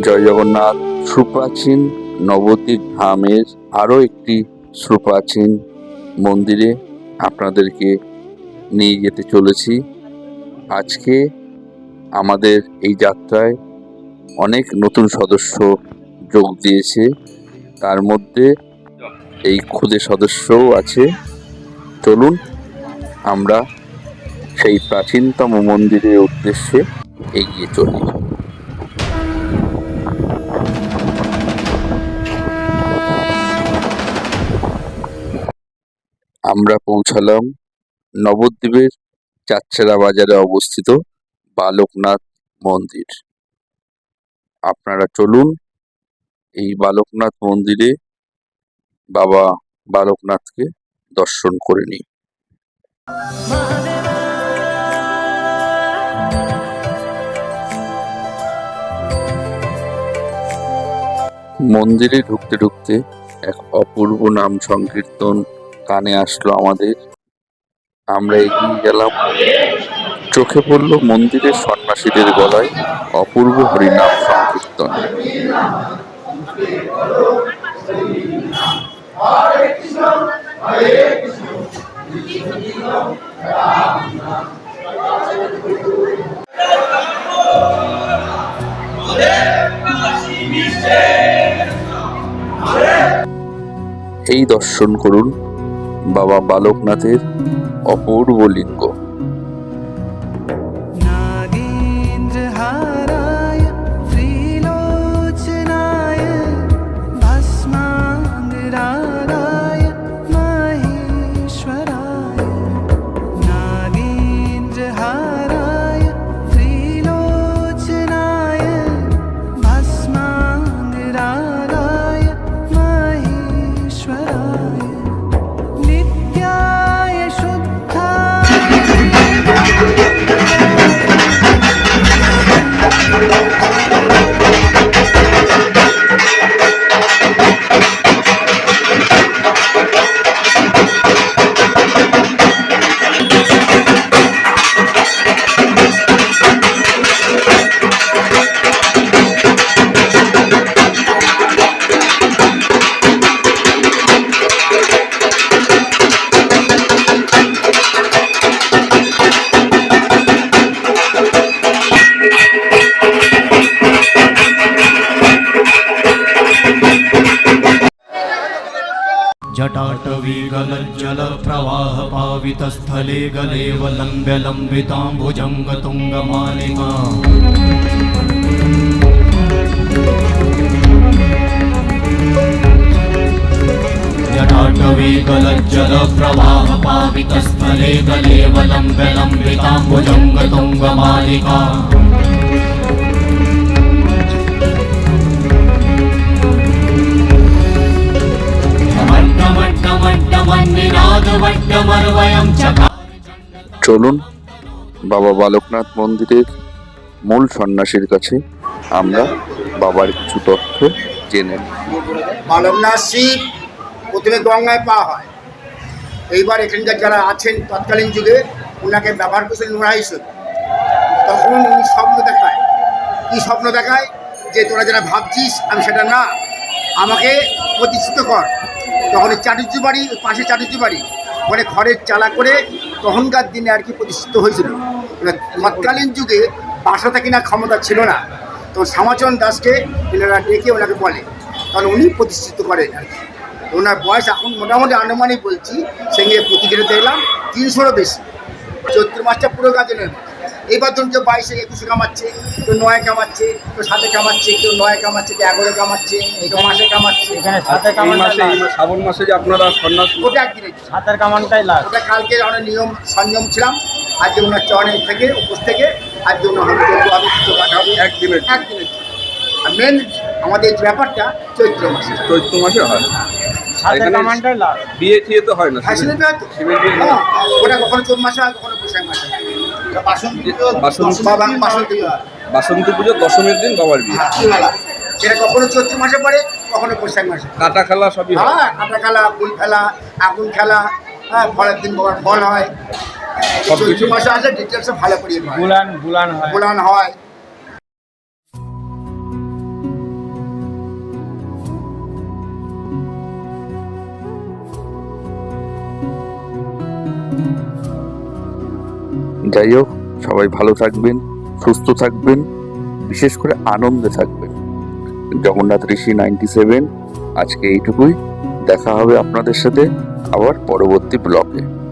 জয় জগন্নাথ। সুপ্রাচীন নবদ্বীপ ধামের আরও একটি সুপ্রাচীন মন্দিরে আপনাদেরকে নিয়ে যেতে চলেছি। আজকে আমাদের এই যাত্রায় অনেক নতুন সদস্য যোগ দিয়েছে, তার মধ্যে এই খুদে সদস্যও আছে। চলুন আমরা সেই প্রাচীনতম মন্দিরের উদ্দেশ্যে এগিয়ে চলি। আমরা পৌঁছালাম নবদ্বীপের চাচ্চারা বাজারে অবস্থিত বালকনাথ মন্দির। আপনারা চলুন এই বালকনাথ মন্দিরে বাবা বালকনাথকে দর্শন করে নিই। মন্দিরে ঢুকতে ঢুকতে এক অপূর্ব নাম সংকীর্তন কানে আসলো আমাদের। আমরা এগিয়ে গেলাম, চোখে পড়ল মন্দিরের সন্ন্যাসীদের গলায় অপূর্ব হরিনাম সংকীর্তন। এই দর্শন করুন বাবা বালকনাথের অপূর্ব লিঙ্গ। जटाटवीगलज्जल प्रवाह पावितस्थले गलेवलम्ब्य लम्बिताम्बुजङ्गतुङ्गमालिका जटाटवीगलज्जल प्रवाह पावितस्थले गलेवलम्ब्य लम्बिताम्बुजङ्गतुङ्गमालिका চলুন বাবা বালকনাথ মন্দিরের মূল সন্ন্যাসীর কাছে আমরা বাবার কিছু তথ্য জেনে নিই। বালকনাথ শিব প্রথমে গঙ্গায় পাওয়া হয়। এইবার এখানকার যারা আছেন তৎকালীন যুগে ওনাকে ব্যবহার করছেন নোরা হিসেবে। তখন উনি স্বপ্ন দেখায়। কী স্বপ্ন দেখায়? যে তোরা যারা ভাবছিস আমি সেটা না, আমাকে প্রতিষ্ঠিত কর। তখন চাটুর্য বাড়ি, পাশে চাটুর্য বাড়ি, মানে খড়ের চালা করে তখনকার দিনে আর কি প্রতিষ্ঠিত হয়েছিল। তৎকালীন যুগে বাসাটা কিনা ক্ষমতা ছিল না, তো শ্যামাচরণ দাসকে এনারা ডেকে ওনাকে বলে, কারণ উনি প্রতিষ্ঠিত করেন আর কি। ওনার বয়স এখন মোটামুটি আনুমানিক বলছি, সেখানে প্রতিক্রিয়া দেখলাম 300-রও বেশি। চৈত্র মাসটা পুরো কাজে নেই। এইবার ধরুন কেউ 22-এ 21-এ কামাচ্ছে, কেউ 9-এ কামাচ্ছে, কেউ 7-এ কামাচ্ছে, কেউ 9-এ কামাচ্ছে, কেউ 11-এ কামাচ্ছে, কেউ মাসে কামাচ্ছে। শ্রাবণ মাসে যে আপনারা সন্ন্যাস, ওটা একদিনে হাতের কামানটাই লাগ, ওটা কালকে অনেক নিয়ম সংযম ছিলাম। আজকে ওনার চরণের থেকে উপোস থেকে আজকে ওনার হবে একদিনে। আর মেন আমাদের ব্যাপারটা চৈত্র মাসে হয়। বিয়ে টিয়ে তো হয় না, ওটা কখনো চোখ মাসে হয়, কখনো বৈশাখ মাসে। বাসন্তী পুজো দশমীর দিন বাবার বিয়ে। সেটা কখনো চৈত্র মাসে পড়ে, কখনো বৈশাখ মাসে। কাটা খেলা সবই হয়। হ্যাঁ, কাটা খেলা, ফুল খেলা, আগুন খেলা, হ্যাঁ, ফলের দিন বাবার ফল হয়। চৈত্র মাসে আসে ডিটেলসে ভালো করে বুলান হয়। যাই হোক, সবাই ভালো থাকবেন, সুস্থ থাকবেন, বিশেষ করে আনন্দে থাকবেন। জগন্নাথ ঋষি 97 আজকে এইটুকুই। দেখা হবে আপনাদের সাথে আবার পরবর্তী ব্লগে।